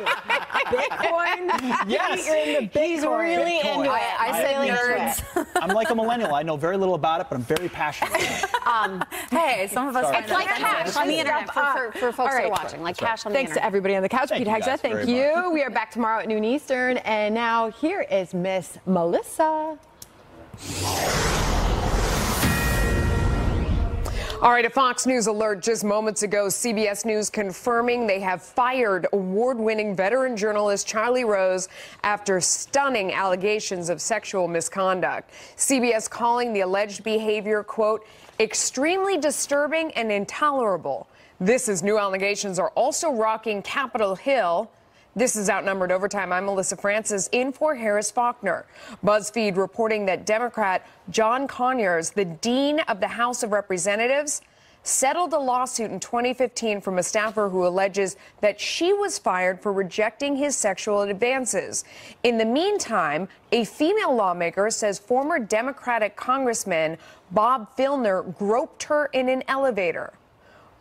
Bitcoin? Yes. You're in the Bitcoin. He's really into it. I said nerds. I'm like a millennial. I know very little about it, but I'm very passionate about it. Hey, some of us Sorry. find It's like cash on the internet for folks that are watching, like cash on the Thanks internet. to everybody on the couch. Thank Pete you Hegseth, guys thank very you. We are back tomorrow at noon Eastern. And now here is Miss Melissa. All right, a Fox News alert just moments ago. CBS News confirming they have fired award-winning veteran journalist Charlie Rose after stunning allegations of sexual misconduct. CBS calling the alleged behavior, quote, extremely disturbing and intolerable. This as new allegations are also rocking Capitol Hill. This is Outnumbered Overtime. I'm Melissa Francis in for Harris Faulkner. BuzzFeed reporting that Democrat John Conyers, the dean of the House of Representatives, settled a lawsuit in 2015 from a staffer who alleges that she was fired for rejecting his sexual advances. In the meantime, a female lawmaker says former Democratic Congressman Bob Filner groped her in an elevator.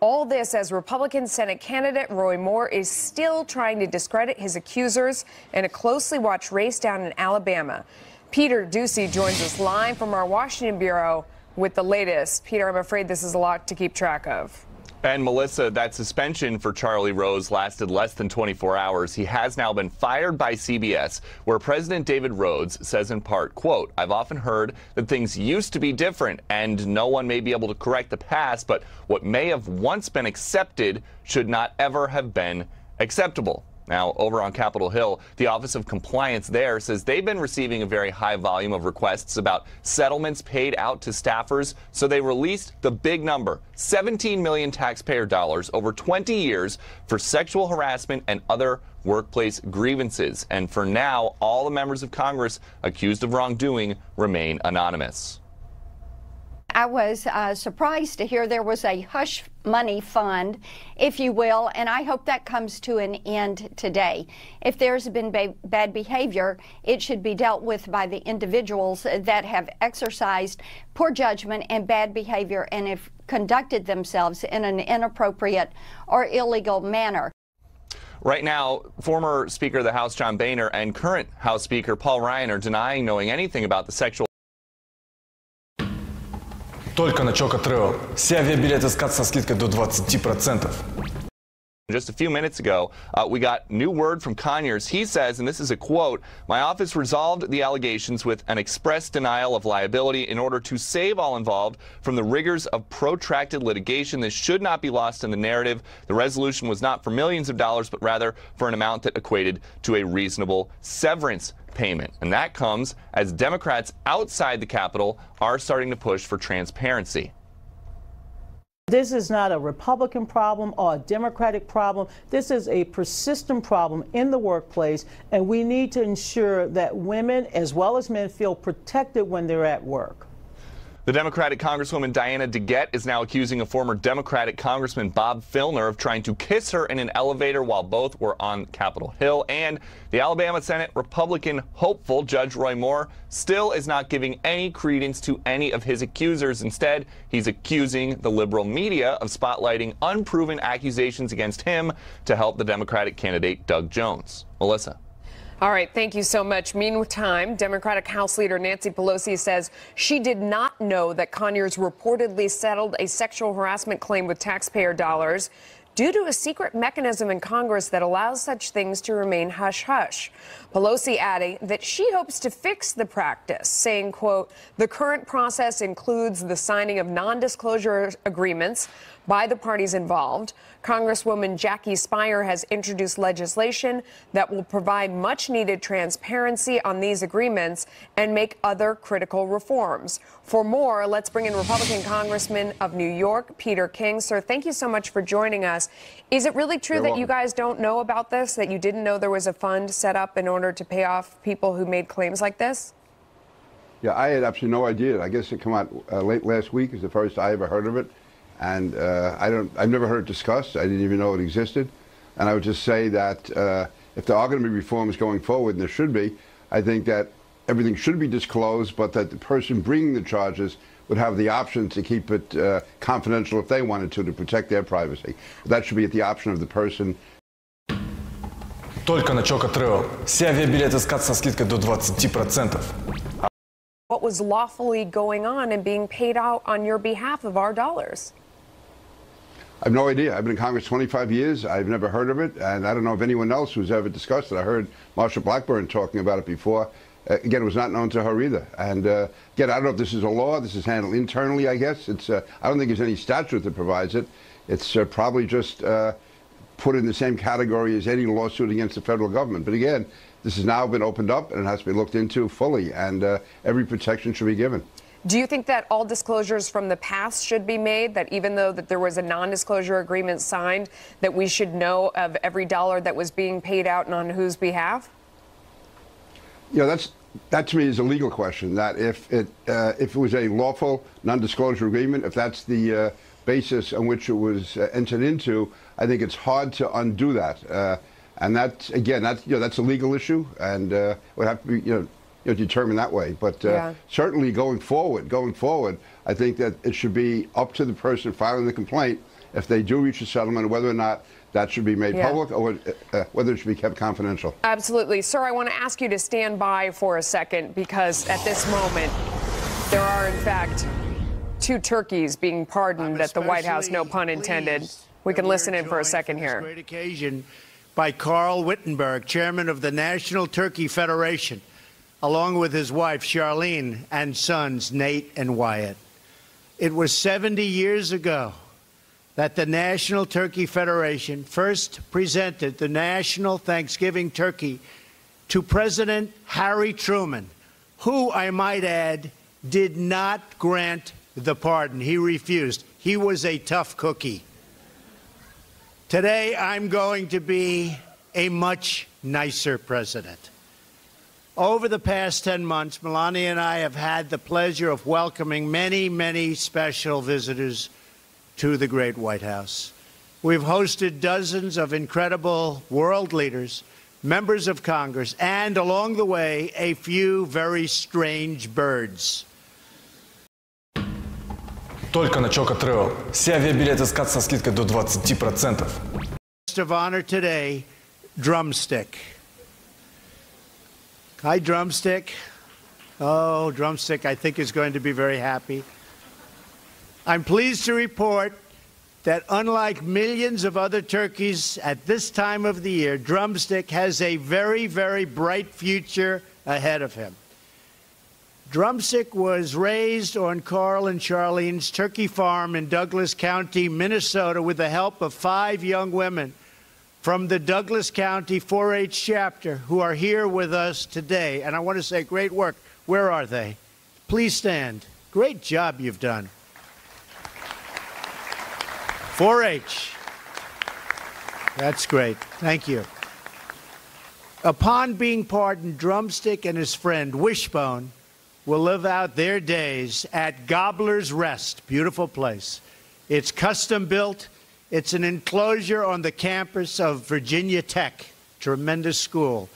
All this as Republican Senate candidate Roy Moore is still trying to discredit his accusers in a closely watched race down in Alabama. Peter Ducey joins us live from our Washington bureau with the latest. Peter, I'm afraid this is a lot to keep track of. And Melissa, that suspension for Charlie Rose lasted less than 24 hours. He has now been fired by CBS, where President David Rhodes says in part, quote, I've often heard that things used to be different and no one may be able to correct the past, but what may have once been accepted should not ever have been acceptable. Now, over on Capitol Hill, the Office of Compliance there says they've been receiving a very high volume of requests about settlements paid out to staffers, so they released the big number, 17 million taxpayer dollars over 20 years for sexual harassment and other workplace grievances. And for now, all the members of Congress accused of wrongdoing remain anonymous. I was surprised to hear there was a hush money fund, if you will, and I hope that comes to an end today. If there's been bad behavior, it should be dealt with by the individuals that have exercised poor judgment and bad behavior and have conducted themselves in an inappropriate or illegal manner. Right now, former Speaker of the House John Boehner and current House Speaker Paul Ryan are denying knowing anything about the sexual. Только на Choco Trail. Все авиабилеты скат со скидкой до 20%. Just a few minutes ago, we got new word from Conyers. He says, and this is a quote, my office resolved the allegations with an express denial of liability in order to save all involved from the rigors of protracted litigation. This should not be lost in the narrative. The resolution was not for millions of dollars, but rather for an amount that equated to a reasonable severance payment. And that comes as Democrats outside the Capitol are starting to push for transparency. This is not a Republican problem or a Democratic problem. This is a persistent problem in the workplace, and we need to ensure that women as well as men feel protected when they're at work. The Democratic Congresswoman Diana DeGette is now accusing a former Democratic Congressman Bob Filner of trying to kiss her in an elevator while both were on Capitol Hill. And the Alabama Senate Republican hopeful Judge Roy Moore still is not giving any credence to any of his accusers. Instead, he's accusing the liberal media of spotlighting unproven accusations against him to help the Democratic candidate Doug Jones. Melissa. All right, thank you so much. Meantime, Democratic House Leader Nancy Pelosi says she did not know that Conyers reportedly settled a sexual harassment claim with taxpayer dollars due to a secret mechanism in Congress that allows such things to remain hush-hush. Pelosi adding that she hopes to fix the practice, saying, quote, the current process includes the signing of non-disclosure agreements by the parties involved. Congresswoman Jackie Speier has introduced legislation that will provide much-needed transparency on these agreements and make other critical reforms. For more, let's bring in Republican Congressman of New York, Peter King. Sir, thank you so much for joining us. Is it really true that you guys don't know about this, that you didn't know there was a fund set up in order to pay off people who made claims like this? Yeah, I had absolutely no idea. I guess it came out late last week is the first I ever heard of it. And I've never heard it discussed. I didn't even know it existed. And I would just say that if there are going to be reforms going forward, and there should be, I think that everything should be disclosed, but that the person bringing the charges would have the option to keep it confidential if they wanted to protect their privacy. That should be at the option of the person. Только на Choco Trail. Все авиабилеты скат со скидкой до 20%. What was lawfully going on and being paid out on your behalf of our dollars? I have no idea. I've been in Congress 25 years. I've never heard of it, and I don't know of anyone else who's ever discussed it. I heard Marsha Blackburn talking about it before. Again, it was not known to her either. And again, I don't know if this is a law. This is handled internally, I guess. It's. I don't think there's any statute that provides it. It's probably just put in the same category as any lawsuit against the federal government. But again, this has now been opened up, and it has to be looked into fully, and every protection should be given. Do you think that all disclosures from the past should be made, that even though that there was a non-disclosure agreement signed, that we should know of every dollar that was being paid out and on whose behalf? You know, that to me is a legal question, that if it was a lawful non-disclosure agreement, if that's the basis on which it was entered into, I think it's hard to undo that. And that's, again, that's a legal issue, and would have to be, determined that way. But certainly going forward, I think that it should be up to the person filing the complaint if they do reach a settlement, whether or not that should be made public or whether it should be kept confidential. Absolutely. Sir, I want to ask you to stand by for a second, because at this moment, there are, in fact, 2 turkeys being pardoned at the White House, no pun intended. We can listen in for a second here. Great occasion by Carl Wittenberg, chairman of the National Turkey Federation, along with his wife, Charlene, and sons, Nate and Wyatt. It was 70 years ago that the National Turkey Federation first presented the National Thanksgiving Turkey to President Harry Truman, who, I might add, did not grant the pardon. He refused. He was a tough cookie. Today, I'm going to be a much nicer president. Over the past 10 months, Melania and I have had the pleasure of welcoming many, many special visitors to the great White House. We've hosted dozens of incredible world leaders, members of Congress, and along the way, a few very strange birds. Только на Choco Trail. Все авиабилеты скат со скидкой до 20%. Guest of honor today, Drumstick. Hi, Drumstick. Oh, Drumstick, I think, is going to be very happy. I'm pleased to report that unlike millions of other turkeys at this time of the year, Drumstick has a very, very bright future ahead of him. Drumstick was raised on Carl and Charlene's turkey farm in Douglas County, Minnesota, with the help of 5 young women from the Douglas County 4-H chapter who are here with us today. And I want to say great work. Where are they? Please stand. Great job you've done. 4-H. That's great. Thank you. Upon being pardoned, Drumstick and his friend Wishbone will live out their days at Gobbler's Rest. Beautiful place. It's custom built. It's an enclosure on the campus of Virginia Tech. Tremendous school.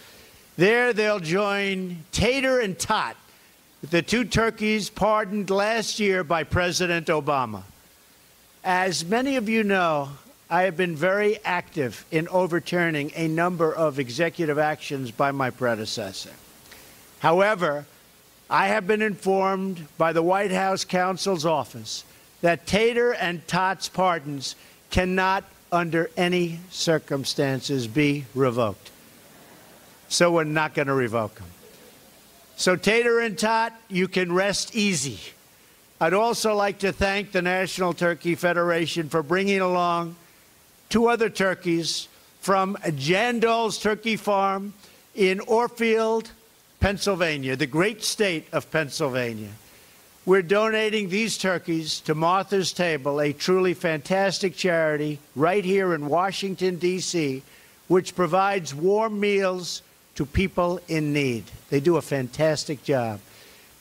There they'll join Tater and Tot, the 2 turkeys pardoned last year by President Obama. As many of you know, I have been very active in overturning a number of executive actions by my predecessor. However, I have been informed by the White House counsel's office that Tater and Tot's pardons cannot, under any circumstances, be revoked. So we're not going to revoke them. So Tater and Tot, you can rest easy. I'd also like to thank the National Turkey Federation for bringing along 2 other turkeys from Jandal's Turkey Farm in Orfield, Pennsylvania, the great state of Pennsylvania. We're donating these turkeys to Martha's Table, a truly fantastic charity right here in Washington, D.C., which provides warm meals to people in need. They do a fantastic job.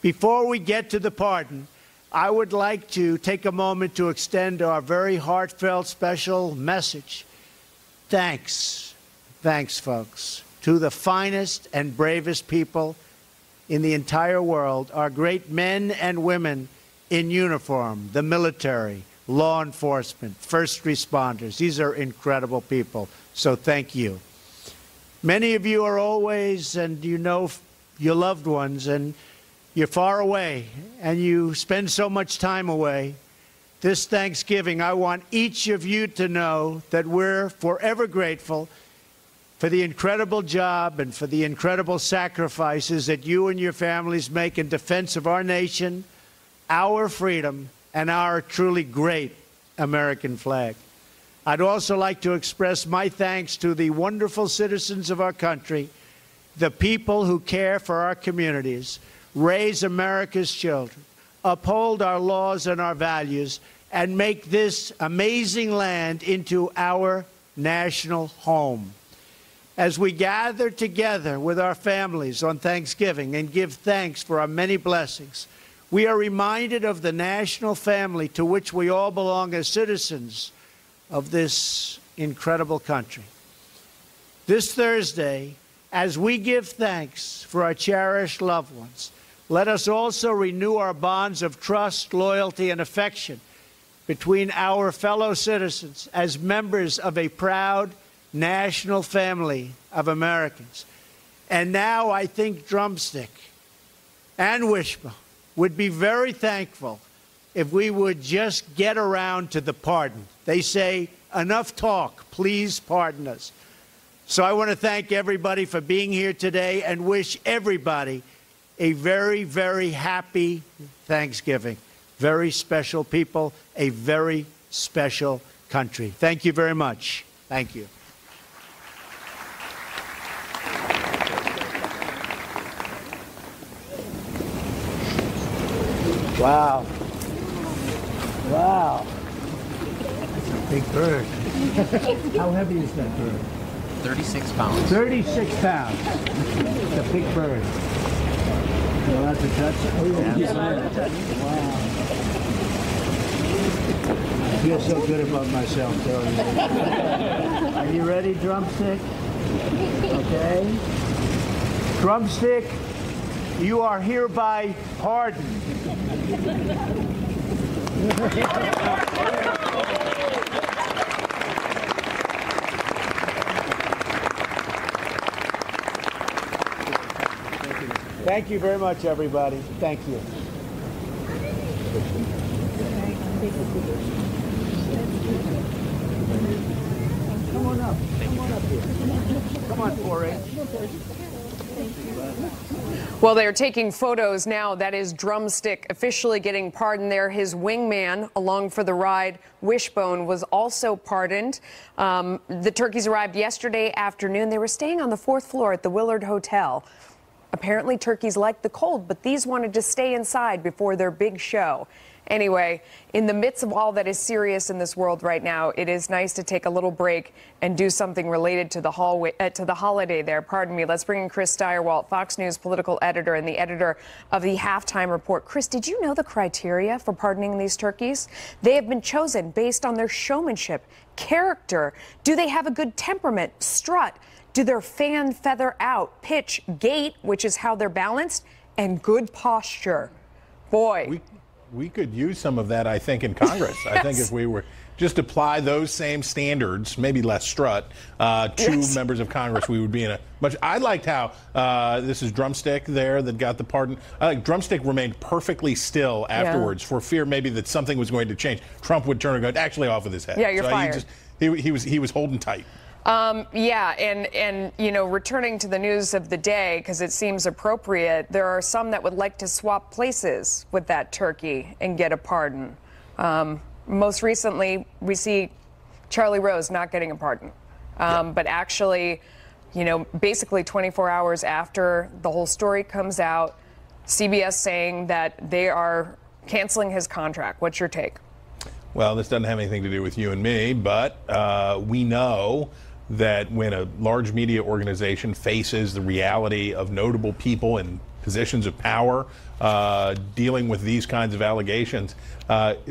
Before we get to the pardon, I would like to take a moment to extend our very heartfelt special message. Thanks, folks, to the finest and bravest people in the entire world, our great men and women in uniform, the military, law enforcement, first responders. These are incredible people, so thank you. Many of you are always, and you know your loved ones, and you're far away, and you spend so much time away. This Thanksgiving, I want each of you to know that we're forever grateful for the incredible job and for the incredible sacrifices that you and your families make in defense of our nation, our freedom, and our truly great American flag. I'd also like to express my thanks to the wonderful citizens of our country, the people who care for our communities, raise America's children, uphold our laws and our values, and make this amazing land into our national home. As we gather together with our families on Thanksgiving and give thanks for our many blessings, we are reminded of the national family to which we all belong as citizens of this incredible country. This Thursday, as we give thanks for our cherished loved ones, let us also renew our bonds of trust, loyalty, and affection between our fellow citizens as members of a proud national family of Americans. And now I think Drumstick and Wishbone would be very thankful if we would just get around to the pardon. They say, enough talk, please pardon us. So I want to thank everybody for being here today and wish everybody a very, very happy Thanksgiving. Very special people, a very special country. Thank you very much. Thank you. Wow. Wow. That's a big bird. How heavy is that bird? 36 pounds. 36 pounds. It's a big bird. You'll have to touch it? Oh, yeah. Wow. I feel so good about myself, don't you? Are you ready, Drumstick? Okay. Drumstick, you are hereby pardoned. Thank you very much, everybody. Thank you. Come on up. Come on up here. Come on, 4-H. Well, they're taking photos now. That is Drumstick officially getting pardoned there. His wingman along for the ride, Wishbone, was also pardoned. The turkeys arrived yesterday afternoon. They were staying on the 4th floor at the Willard Hotel. Apparently, turkeys like the cold, but these wanted to stay inside before their big show. Anyway, in the midst of all that is serious in this world right now, it is nice to take a little break and do something related to the holiday there. Pardon me. Let's bring in Chris Stirewalt, Fox News political editor and the editor of the Halftime Report. Chris, did you know the criteria for pardoning these turkeys? They have been chosen based on their showmanship, character. Do they have a good temperament, strut? Do their fan feather out, pitch, gait, which is how they're balanced, and good posture? Boy. We could use some of that, I think, in Congress. Yes. I think if we were just apply those same standards, maybe less strut, to members of Congress, we would be in a much. I liked how this is Drumstick there that got the pardon. I like Drumstick remained perfectly still afterwards for fear maybe that something was going to change. Trump would turn and go, actually off with his head. Yeah, you're fired. He was holding tight. Yeah, and you know, returning to the news of the day, because it seems appropriate, there are some that would like to swap places with that turkey and get a pardon. Most recently, we see Charlie Rose not getting a pardon. But actually, you know, basically 24 hours after the whole story comes out, CBS saying that they are canceling his contract. What's your take? Well, this doesn't have anything to do with you and me, but we know that when a large media organization faces the reality of notable people in positions of power dealing with these kinds of allegations,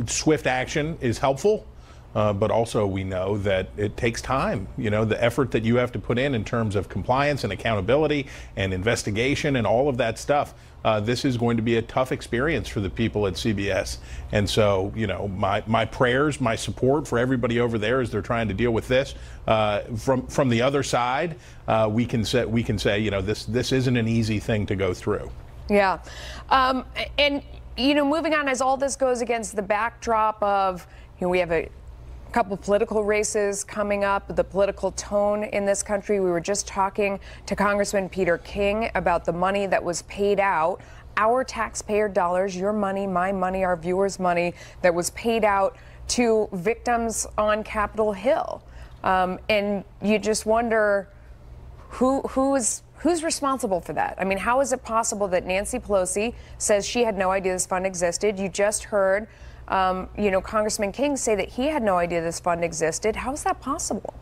swift action is helpful. but also we know that it takes time. You know, the effort that you have to put in terms of compliance and accountability and investigation and all of that stuff. This is going to be a tough experience for the people at CBS. And so, you know, my prayers, my support for everybody over there as they're trying to deal with this. From the other side, we can say, you know, this isn't an easy thing to go through. Yeah. And, you know, moving on, as all this goes against the backdrop of, you know, we have a couple political races coming up, the political tone in this country. We were just talking to Congressman Peter King about the money that was paid out, our taxpayer dollars, your money, my money, our viewers' money, that was paid out to victims on Capitol Hill. And you just wonder who's responsible for that? I mean, how is it possible that Nancy Pelosi says she had no idea this fund existed? You just heard you know, Congressman King say that he had no idea this fund existed. How is that possible?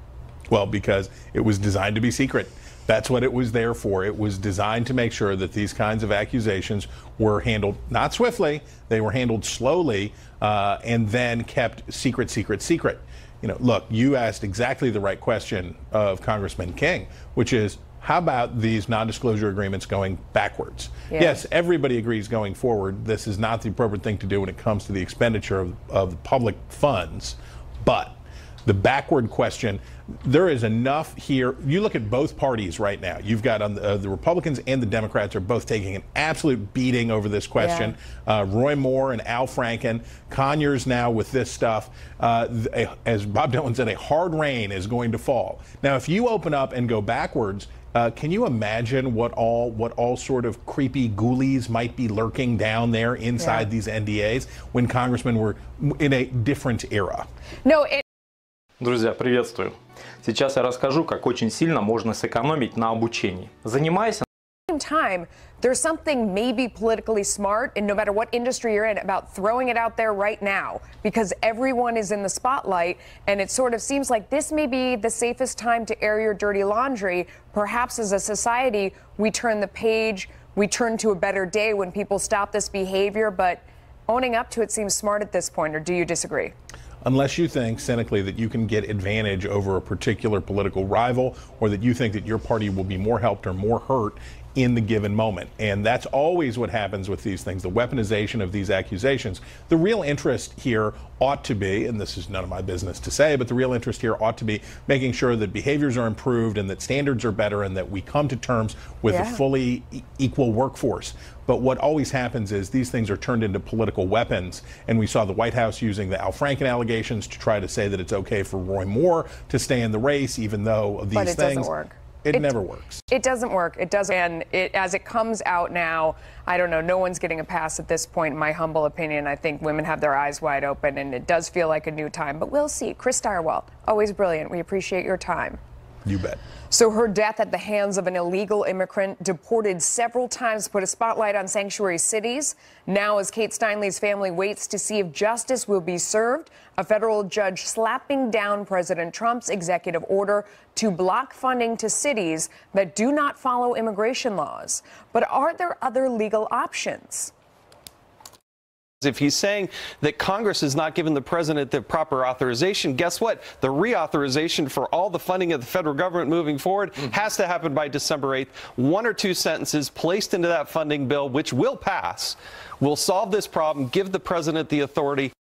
Well, because it was designed to be secret. That's what it was there for. It was designed to make sure that these kinds of accusations were handled not swiftly, they were handled slowly, and then kept secret. You know, look, you asked exactly the right question of Congressman King, which is, how about these non-disclosure agreements going backwards? Yeah. Yes, everybody agrees going forward, this is not the appropriate thing to do when it comes to the expenditure of public funds. But the backward question, there is enough here. You look at both parties right now. You've got on the Republicans and the Democrats are both taking an absolute beating over this question. Yeah. Roy Moore and Al Franken, Conyers now with this stuff. As Bob Dylan said, a hard rain is going to fall. Now, if you open up and go backwards, can you imagine what all sort of creepy ghoulies might be lurking down there inside these NDAs when congressmen were in a different era? No. Друзья, приветствую. Сейчас я расскажу, как очень сильно можно сэкономить на обучении. Занимаясь time, there's something maybe politically smart, and no matter what industry you're in, about throwing it out there right now because everyone is in the spotlight, and it sort of seems like this may be the safest time to air your dirty laundry. Perhaps as a society, we turn the page, we turn to a better day when people stop this behavior, but owning up to it seems smart at this point, or do you disagree? Unless you think cynically that you can get advantage over a particular political rival, or that you think that your party will be more helped or more hurt in the given moment. And that's always what happens with these things, the weaponization of these accusations. The real interest here ought to be, and this is none of my business to say, but the real interest here ought to be making sure that behaviors are improved and that standards are better and that we come to terms with a fully equal workforce. But what always happens is these things are turned into political weapons, and we saw the White House using the Al Franken allegations to try to say that it's okay for Roy Moore to stay in the race, even though these things... Doesn't work. It never works. It doesn't work. It doesn't. And as it comes out now, I don't know, no one's getting a pass at this point, in my humble opinion. I think women have their eyes wide open, and it does feel like a new time. But we'll see. Chris Stirewalt, always brilliant. We appreciate your time. You bet. So her death at the hands of an illegal immigrant deported several times put a spotlight on sanctuary cities. Now, as Kate Steinle's family waits to see if justice will be served, a federal judge slapping down President Trump's executive order to block funding to cities that do not follow immigration laws. But are there other legal options? If he's saying that Congress has not given the president the proper authorization, guess what? The reauthorization for all the funding of the federal government moving forward has to happen by December 8th. One or two sentences placed into that funding bill, which will pass, will solve this problem, give the president the authority.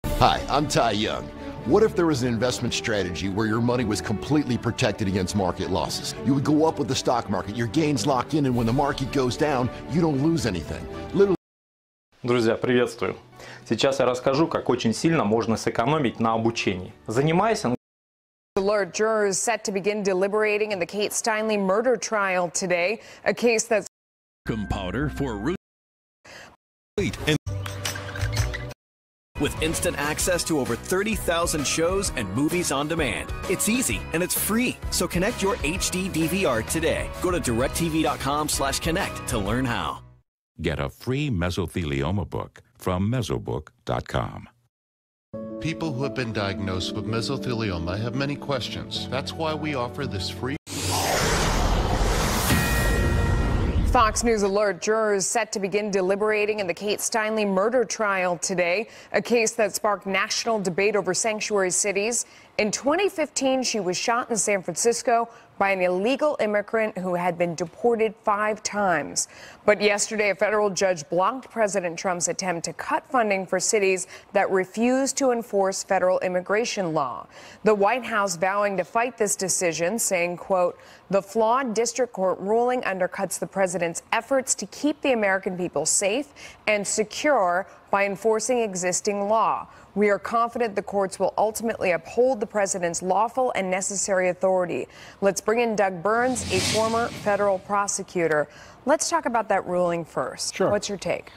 Hi, I'm Ty Young. What if there was an investment strategy where your money was completely protected against market losses? You would go up with the stock market, your gains locked in, and when the market goes down, you don't lose anything. Literally. Друзья, приветствую. Сейчас я расскажу, как очень сильно можно сэкономить на обучении. Занимаясь... Alert jurors set to begin deliberating in the Kate Steinle murder trial today, a case that's... Powder for root. With instant access to over 30,000 shows and movies on demand. It's easy and it's free. So connect your HD DVR today. Go to directtv.com/connect to learn how. Get a free mesothelioma book from mesobook.com. People who have been diagnosed with mesothelioma have many questions. That's why we offer this free Fox News alert, jurors set to begin deliberating in the Kate Steinle murder trial today, a case that sparked national debate over sanctuary cities. In 2015, she was shot in San Francisco by an illegal immigrant who had been deported 5 times. But yesterday, a federal judge blocked President Trump's attempt to cut funding for cities that refuse to enforce federal immigration law. The White House vowing to fight this decision, saying, quote, "The flawed district court ruling undercuts the president's efforts to keep the American people safe and secure by enforcing existing law. We are confident the courts will ultimately uphold the president's lawful and necessary authority." Let's bring in Doug Burns, a former federal prosecutor. Let's talk about that ruling first. Sure. What's your take?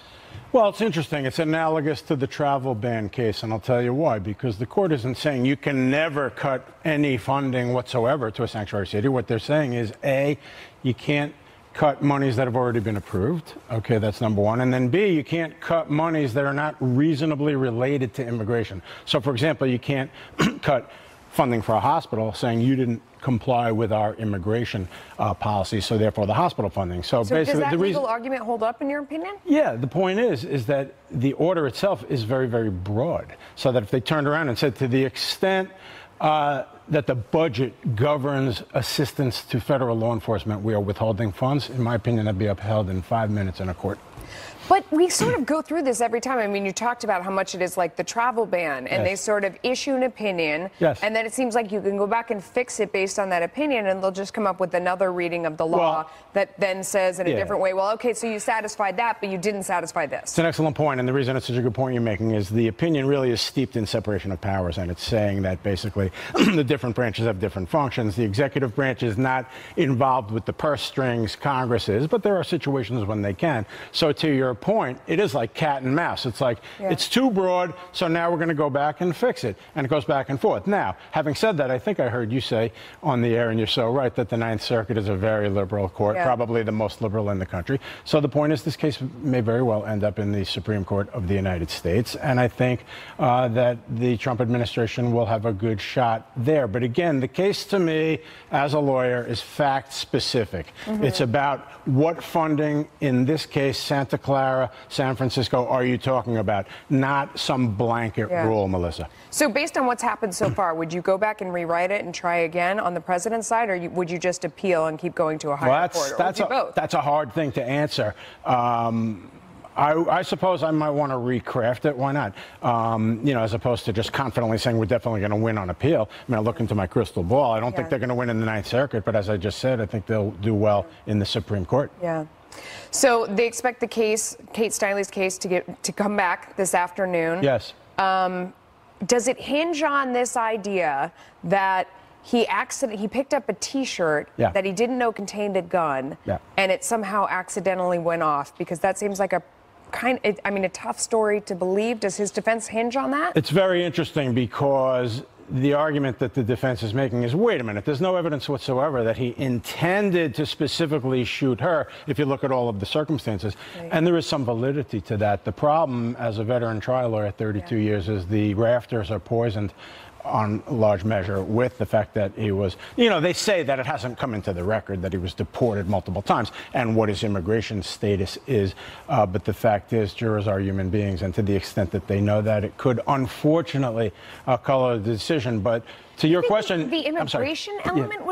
Well, it's interesting. It's analogous to the travel ban case, and I'll tell you why. Because the court isn't saying you can never cut any funding whatsoever to a sanctuary city. What they're saying is, A, you can't cut monies that have already been approved. Okay, that's number one. And then B, you can't cut monies that are not reasonably related to immigration. So, for example, you can't cut funding for a hospital saying you didn't comply with our immigration policy, so therefore the hospital funding. So basically, does that legal argument hold up in your opinion? Yeah, the point is that the order itself is very, very broad. So that if they turned around and said to the extent that the budget governs assistance to federal law enforcement, we are withholding funds, in my opinion, that'd be upheld in 5 minutes in a court. But we sort of go through this every time. I mean, you talked about how much it is like the travel ban, and they sort of issue an opinion, and then it seems like you can go back and fix it based on that opinion, and they'll just come up with another reading of the law that then says in a different way, well, okay, so you satisfied that, but you didn't satisfy this. It's an excellent point, and the reason it's such a good point you're making is the opinion really is steeped in separation of powers, and it's saying that basically the different branches have different functions. The executive branch is not involved with the purse strings, Congress is, but there are situations when they can. So to your point, it is like cat and mouse. It's like it's too broad, so now we're going to go back and fix it, and it goes back and forth. Now, having said that, I think I heard you say on the air, and you're so right, that the Ninth Circuit is a very liberal court, probably the most liberal in the country. So the point is, this case may very well end up in the Supreme Court of the United States, and I think that the Trump administration will have a good shot there. But again, the case to me, as a lawyer, is fact specific. It's about what funding, in this case, Santa Clara, San Francisco, are you talking about? Not some blanket rule, Melissa. So based on what's happened so far, would you go back and rewrite it and try again on the president's side, or would you just appeal and keep going to a higher court, or do both? That's a hard thing to answer. I suppose I might want to recraft it. Why not? You know, as opposed to just confidently saying we're definitely going to win on appeal. I mean, I look into my crystal ball. I don't think they're going to win in the Ninth Circuit, but as I just said, I think they'll do well in the Supreme Court. Yeah. So they expect the case, Kate Steinle's case, to come back this afternoon. Yes. Does it hinge on this idea that he picked up a T-shirt that he didn't know contained a gun, and it somehow accidentally went off? Because that seems like a tough story to believe. Does his defense hinge on that? It's very interesting because the argument that the defense is making is, wait a minute, there's no evidence whatsoever that he intended to specifically shoot her if you look at all of the circumstances. And there is some validity to that. The problem, as a veteran trial lawyer at 32 years, is the rafters are poisoned on large measure with the fact that he was, you know, they say that it hasn't come into the record that he was deported multiple times and what his immigration status is. But the fact is, jurors are human beings, and to the extent that they know that, it could unfortunately color the decision. But to your question, the immigration element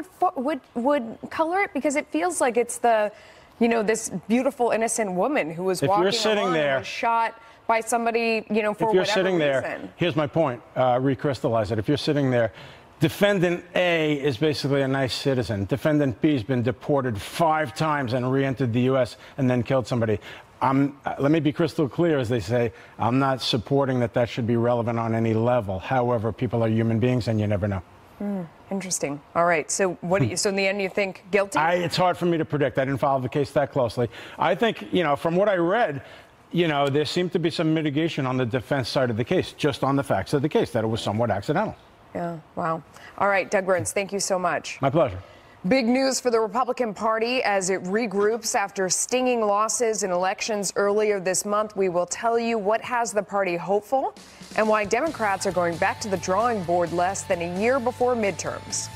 would color it, because it feels like it's the, you know, this beautiful innocent woman who was walking along and was shot by somebody, you know, for whatever reason. If you're sitting there, here's my point, recrystallize it. If you're sitting there, defendant A is basically a nice citizen. Defendant B has been deported 5 times and re-entered the U.S. and then killed somebody. Let me be crystal clear, as they say, I'm not supporting that should be relevant on any level. However, people are human beings, and you never know. Interesting. All right. So what do you? So in the end, you think guilty? It's hard for me to predict. I didn't follow the case that closely. I think, you know, from what I read, you know, there seemed to be some mitigation on the defense side of the case, just on the facts of the case, that it was somewhat accidental. Yeah. Wow. All right, Doug Burns, thank you so much. My pleasure. Big news for the Republican Party as it regroups after stinging losses in elections earlier this month. We will tell you what has the party hopeful and why Democrats are going back to the drawing board less than a year before midterms.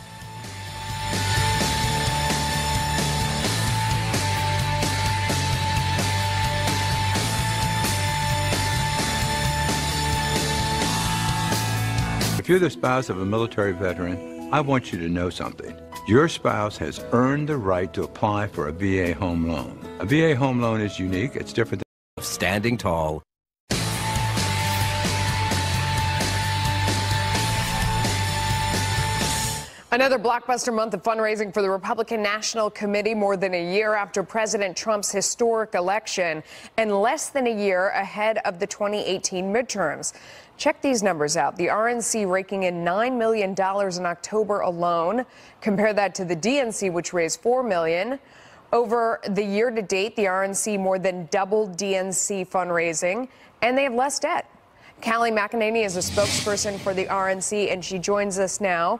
If you're the spouse of a military veteran, I want you to know something. Your spouse has earned the right to apply for a VA home loan. A VA home loan is unique. It's different than Standing tall. Another blockbuster month of fundraising for the Republican National Committee, more than a year after President Trump's historic election and less than a year ahead of the 2018 midterms. Check these numbers out. The RNC raking in $9 million in October alone. Compare that to the DNC, which raised $4 million. Over the year to date, the RNC more than doubled DNC fundraising, and they have less debt. Callie McEnany is a spokesperson for the RNC, and she joins us now.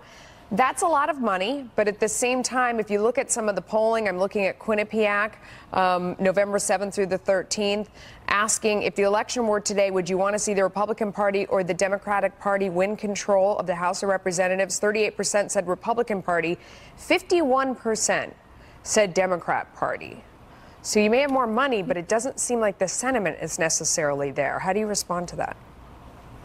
That's a lot of money, but at the same time, if you look at some of the polling, I'm looking at Quinnipiac, November 7th through the 13th, asking if the election were today, would you want to see the Republican Party or the Democratic Party win control of the House of Representatives? 38% said Republican Party, 51% said Democrat Party. So you may have more money, but it doesn't seem like the sentiment is necessarily there. How do you respond to that?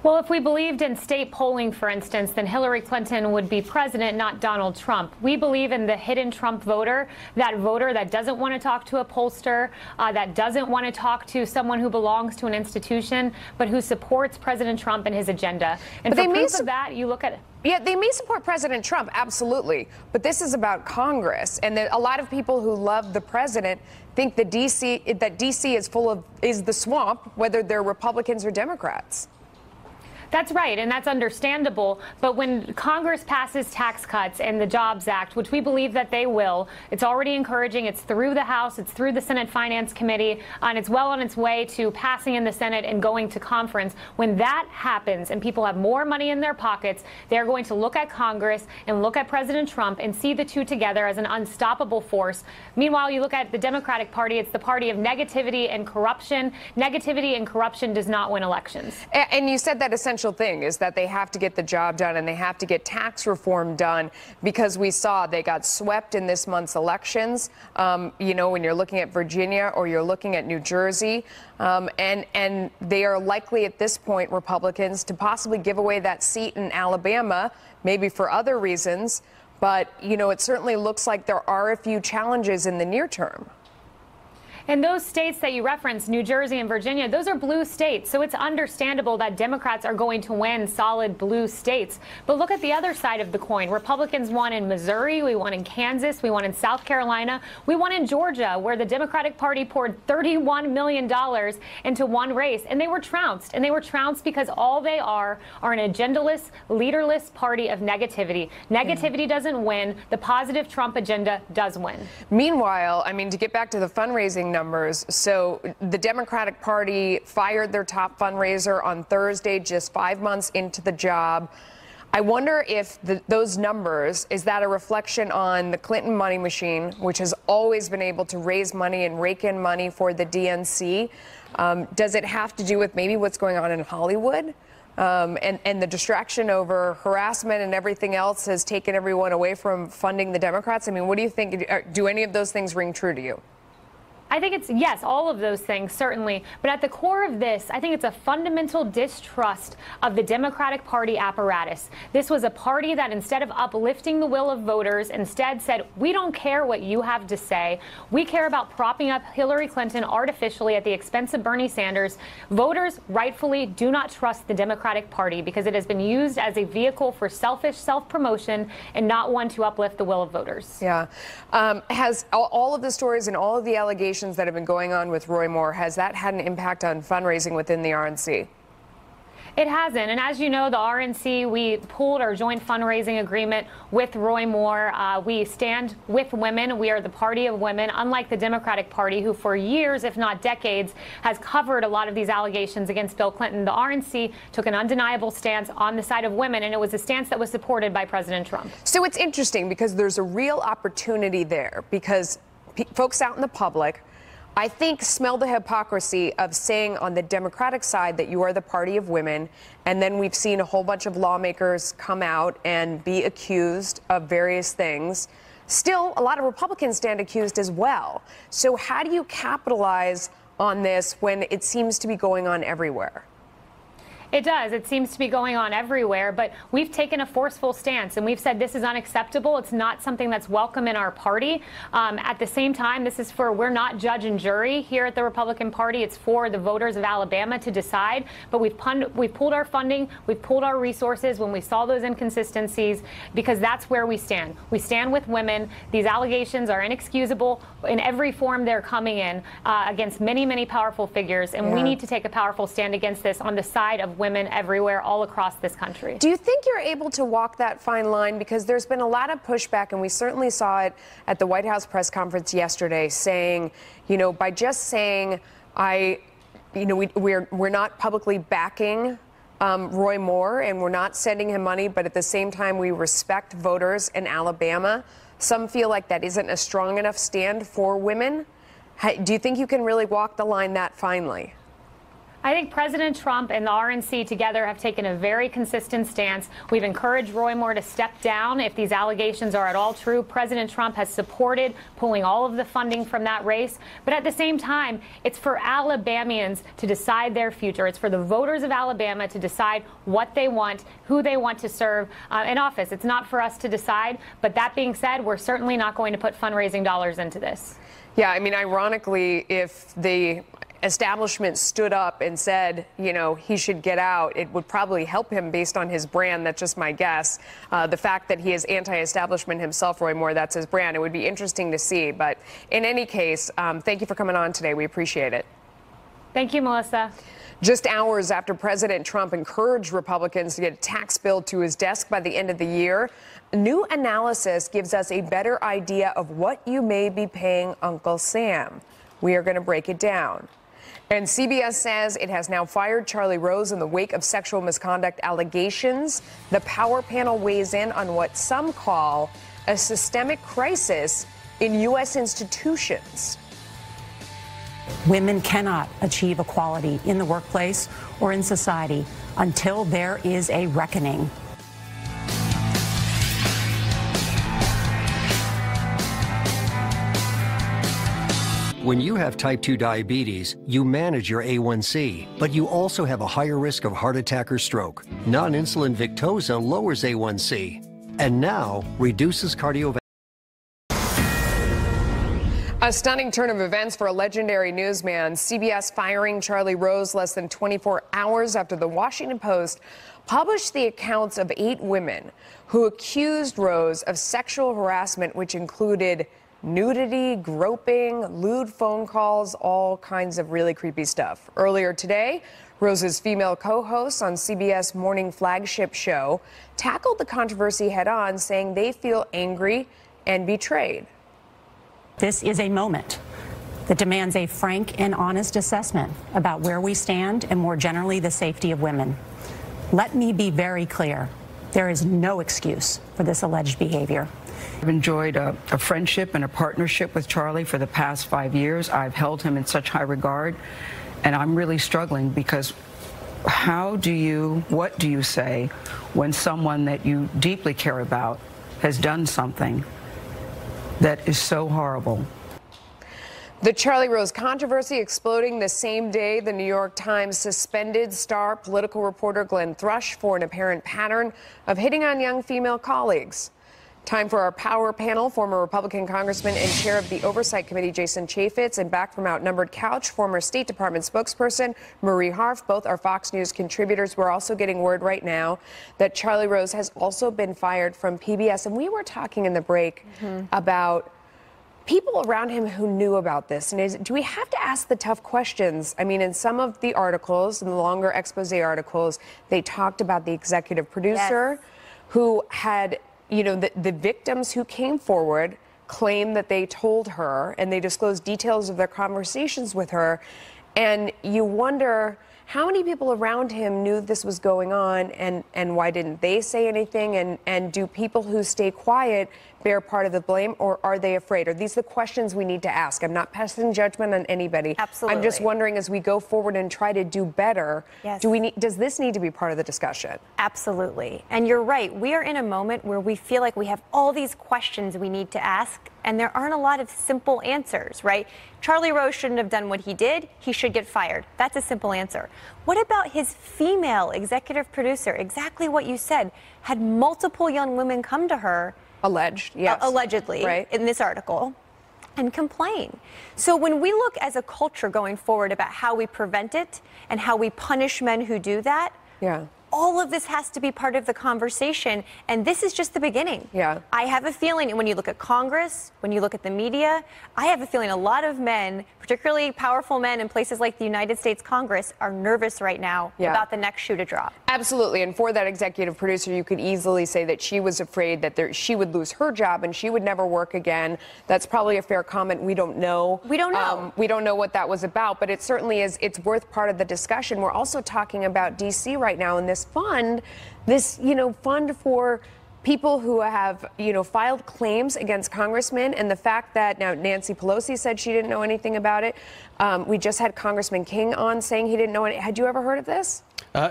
Well, if we believed in state polling, for instance, then Hillary Clinton would be president, not Donald Trump. We believe in the hidden Trump voter that doesn't want to talk to a pollster, that doesn't want to talk to someone who belongs to an institution, but who supports President Trump and his agenda. And for proof of that, you look at it. Yeah, they may support President Trump, absolutely. But this is about Congress. And a lot of people who love the president think that DC is the swamp, whether they're Republicans or Democrats. That's right, and that's understandable. But when Congress passes tax cuts and the Jobs Act, which we believe that they will, it's already encouraging. It's through the House, it's through the Senate Finance Committee, and it's well on its way to passing in the Senate and going to conference. When that happens and people have more money in their pockets, they're going to look at Congress and look at President Trump and see the two together as an unstoppable force. Meanwhile, you look at the Democratic Party, it's the party of negativity and corruption. Negativity and corruption does not win elections. And you said that essentially thing is that they have to get the job done and they have to get tax reform done, because we saw they got swept in this month's elections. You know, when you're looking at Virginia or you're looking at New Jersey, and they are likely at this point, Republicans, to possibly give away that seat in Alabama, maybe for other reasons. But, you know, it certainly looks like there are a few challenges in the near term. And those states that you referenced, New Jersey and Virginia, those are blue states. So it's understandable that Democrats are going to win solid blue states. But look at the other side of the coin. Republicans won in Missouri. We won in Kansas. We won in South Carolina. We won in Georgia, where the Democratic Party poured $31 million into one race. And they were trounced. And they were trounced because all they are an agendaless, leaderless party of negativity. Negativity doesn't win. The positive Trump agenda does win. Meanwhile, I mean, to get back to the fundraising numbers, so the Democratic Party fired their top fundraiser on Thursday, just 5 months into the job. I wonder if those numbers, is that a reflection on the Clinton money machine, which has always been able to raise money and rake in money for the DNC? Does it have to do with maybe what's going on in Hollywood? And the distraction over harassment and everything else has taken everyone away from funding the Democrats? I mean, what do you think? Do any of those things ring true to you? I think it's, yes, all of those things, certainly. But at the core of this, I think it's a fundamental distrust of the Democratic Party apparatus. This was a party that, instead of uplifting the will of voters, instead said, we don't care what you have to say. We care about propping up Hillary Clinton artificially at the expense of Bernie Sanders. Voters rightfully do not trust the Democratic Party because it has been used as a vehicle for selfish self-promotion and not one to uplift the will of voters. Yeah. Has all of the stories and all of the allegations that have been going on with Roy Moore, has that had an impact on fundraising within the RNC? It hasn't. And as you know, the RNC, we pulled our joint fundraising agreement with Roy Moore. We stand with women. We are the party of women, unlike the Democratic Party, who for years, if not decades, has covered a lot of these allegations against Bill Clinton. The RNC took an undeniable stance on the side of women, and it was a stance that was supported by President Trump. So it's interesting because there's a real opportunity there, because folks out in the public, I think, smell the hypocrisy of saying on the Democratic side that you are the party of women, and then we've seen a whole bunch of lawmakers come out and be accused of various things. Still, a lot of Republicans stand accused as well. So how do you capitalize on this when it seems to be going on everywhere? It does. It seems to be going on everywhere, but we've taken a forceful stance and we've said this is unacceptable. It's not something that's welcome in our party. At the same time, we're not judge and jury here at the Republican Party. It's for the voters of Alabama to decide, but we've pulled our funding, we've pulled our resources when we saw those inconsistencies, because that's where we stand. We stand with women. These allegations are inexcusable in every form they're coming in against many, many powerful figures, and we need to take a powerful stand against this on the side of women everywhere, all across this country. Do you think you're able to walk that fine line? Because there's been a lot of pushback, and we certainly saw it at the White House press conference yesterday, saying, you know, by just saying, we're not publicly backing Roy Moore and we're not sending him money, but at the same time we respect voters in Alabama. Some feel like that isn't a strong enough stand for women. Do you think you can really walk the line that finely? I think President Trump and the RNC together have taken a very consistent stance. We've encouraged Roy Moore to step down if these allegations are at all true. President Trump has supported pulling all of the funding from that race. But at the same time, it's for Alabamians to decide their future. It's for the voters of Alabama to decide what they want, who they want to serve in office. It's not for us to decide. But that being said, we're certainly not going to put fundraising dollars into this. Yeah, I mean, ironically, if the establishment stood up and said, you know, he should get out, it would probably help him based on his brand. That's just my guess. The fact that he is anti-establishment himself, Roy Moore, that's his brand. It would be interesting to see. But in any case, thank you for coming on today. We appreciate it. Thank you, Melissa. Just hours after President Trump encouraged Republicans to get a tax bill to his desk by the end of the year, new analysis gives us a better idea of what you may be paying Uncle Sam. We are going to break it down. And CBS says it has now fired Charlie Rose in the wake of sexual misconduct allegations. The power panel weighs in on what some call a systemic crisis in U.S. institutions. Women cannot achieve equality in the workplace or in society until there is a reckoning. When you have type 2 diabetes, you manage your A1C, but you also have a higher risk of heart attack or stroke. Non-insulin Victoza lowers A1C and now reduces cardiovascular. A stunning turn of events for a legendary newsman. CBS firing Charlie Rose less than 24 hours after the Washington Post published the accounts of 8 women who accused Rose of sexual harassment, which included nudity, groping, lewd phone calls, all kinds of really creepy stuff. Earlier today, Rose's female co-hosts on CBS morning flagship show tackled the controversy head-on, saying they feel angry and betrayed. This is a moment that demands a frank and honest assessment about where we stand and, more generally, the safety of women. Let me be very clear. There is no excuse for this alleged behavior. I've enjoyed a friendship and a partnership with Charlie for the past 5 years. I've held him in such high regard, and I'm really struggling because what do you say when someone that you deeply care about has done something that is so horrible? The Charlie Rose controversy exploding the same day the New York Times suspended star political reporter Glenn Thrush for an apparent pattern of hitting on young female colleagues. Time for our power panel. Former Republican Congressman and chair of the Oversight Committee, Jason Chaffetz, and back from outnumbered couch, former State Department spokesperson Marie Harf. Both are Fox News contributors. We're also getting word right now that Charlie Rose has also been fired from PBS. And we were talking in the break about people around him who knew about this. And do we have to ask the tough questions? I mean, in some of the articles, in the longer expose articles, they talked about the executive producer who had, you know, the victims who came forward claim that they told her, and they disclosed details of their conversations with her. And you wonder how many people around him knew this was going on, and why didn't they say anything? And do people who stay quiet bear part of the blame, or are they afraid? Are these the questions we need to ask? I'm not passing judgment on anybody. Absolutely. I'm just wondering, as we go forward and try to do better, Yes. does this need to be part of the discussion? Absolutely. And you're right. We are in a moment where we feel like we have all these questions we need to ask, and there aren't a lot of simple answers, right? Charlie Rose shouldn't have done what he did. He should get fired. That's a simple answer. What about his female executive producer? Exactly what you said. Had multiple young women come to her. Alleged, yes. Allegedly, Right. in this article, and complain. So when we look as a culture going forward about how we prevent it and how we punish men who do that, yeah, all of this has to be part of the conversation, and this is just the beginning. Yeah. I have a feeling, and when you look at Congress, when you look at the media, I have a feeling a lot of men, particularly powerful men in places like the United States Congress, are nervous right now about the next shoe to drop. Absolutely. And for that executive producer, you could easily say that she was afraid that she would lose her job and she would never work again. That's probably a fair comment. We don't know. We don't know. We don't know what that was about, but it certainly is. It's worth part of the discussion. We're also talking about D.C. right now and this fund, fund for people who have, filed claims against congressmen, and the fact that now Nancy Pelosi said she didn't know anything about it. We just had Congressman King on saying he didn't know it. Had you ever heard of this?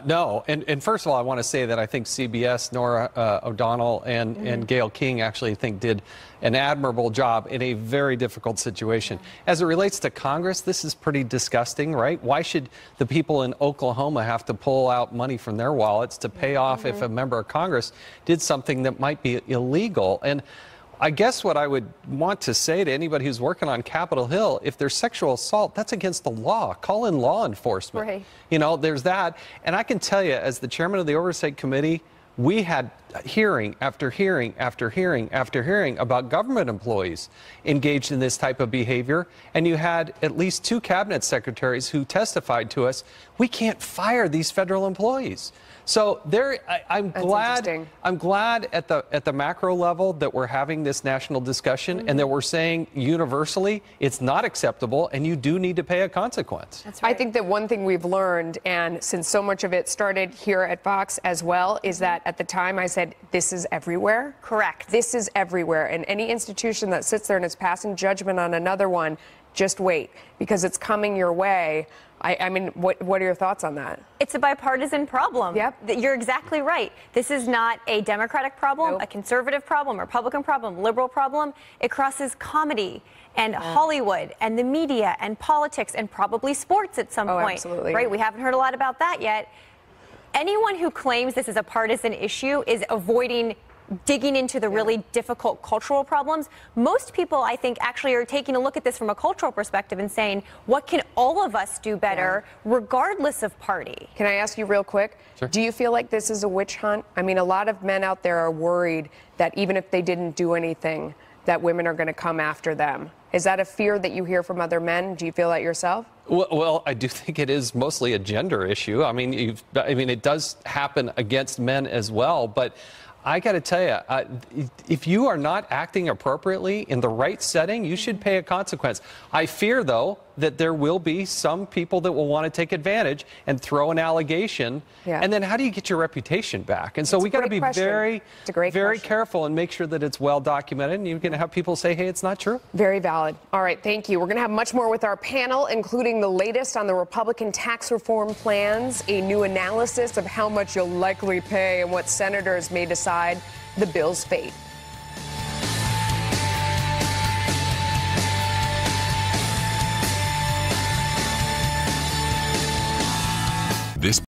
No. And first of all, I want to say that I think CBS, Nora O'Donnell and Gayle King actually did an admirable job in a very difficult situation. As it relates to Congress, this is pretty disgusting, right? Why should the people in Oklahoma have to pull out money from their wallets to pay off if a member of Congress did something that might be illegal? And I guess what I would want to say to anybody who's working on Capitol Hill, if there's sexual assault, that's against the law. Call in law enforcement. Right. There's that. And I can tell you, as the chairman of the Oversight Committee, we had hearing after hearing after hearing after hearing about government employees engaged in this type of behavior. And you had at least 2 cabinet secretaries who testified to us, we can't fire these federal employees. So I'm glad at the macro level that we're having this national discussion and that we're saying universally it's not acceptable and you do need to pay a consequence. That's right. I think that one thing we've learned, and since so much of it started here at Fox as well, is that at the time I said this is everywhere. Correct. This is everywhere, and any institution that sits there and is passing judgment on another one, just wait, because it's coming your way. I mean, what are your thoughts on that? It's a bipartisan problem. Yep. You're exactly right. This is not a Democratic problem, a conservative problem, a Republican problem, liberal problem. It crosses comedy and Hollywood and the media and politics and probably sports at some point. Absolutely. Right? We haven't heard a lot about that yet. Anyone who claims this is a partisan issue is avoiding digging into the really difficult cultural problems. Most people, I think, actually are taking a look at this from a cultural perspective and saying, what can all of us do better, regardless of party? Can I ask you real quick? Sure. Do you feel like this is a witch hunt? I mean, a lot of men out there are worried that even if they didn't do anything, that women are going to come after them. Is that a fear that you hear from other men? Do you feel that yourself? Well, I do think it is mostly a gender issue. I mean, it does happen against men as well, but I got to tell you, if you are not acting appropriately in the right setting, you should pay a consequence. I fear, though, that there will be some people that will want to take advantage and throw an allegation. And then how do you get your reputation back? And so we got to be very careful and make sure that it's well documented. And you're going to have people say, hey, it's not true. Very valid. All right, thank you. We're going to have much more with our panel, including the latest on the Republican tax reform plans, a new analysis of how much you'll likely pay and what senators may decide the bill's fate. This